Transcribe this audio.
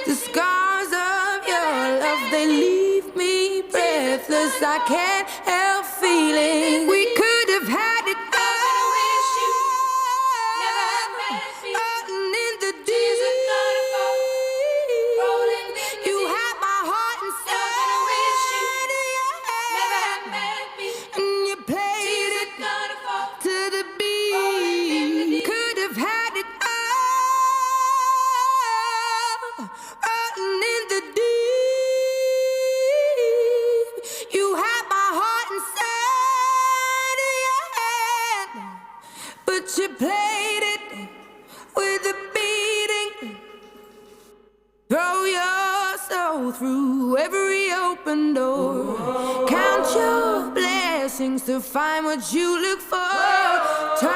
The scars of your love, they leave me breathless. I can't help feeling we could have had it all. And in the deep, you had my heart inside your hand, and you played it to the beat. Could have had it all. And in the deep, you had my heart inside your hand, but you played it with a beating. Throw your soul through every open door. Count your blessings to find what you look for.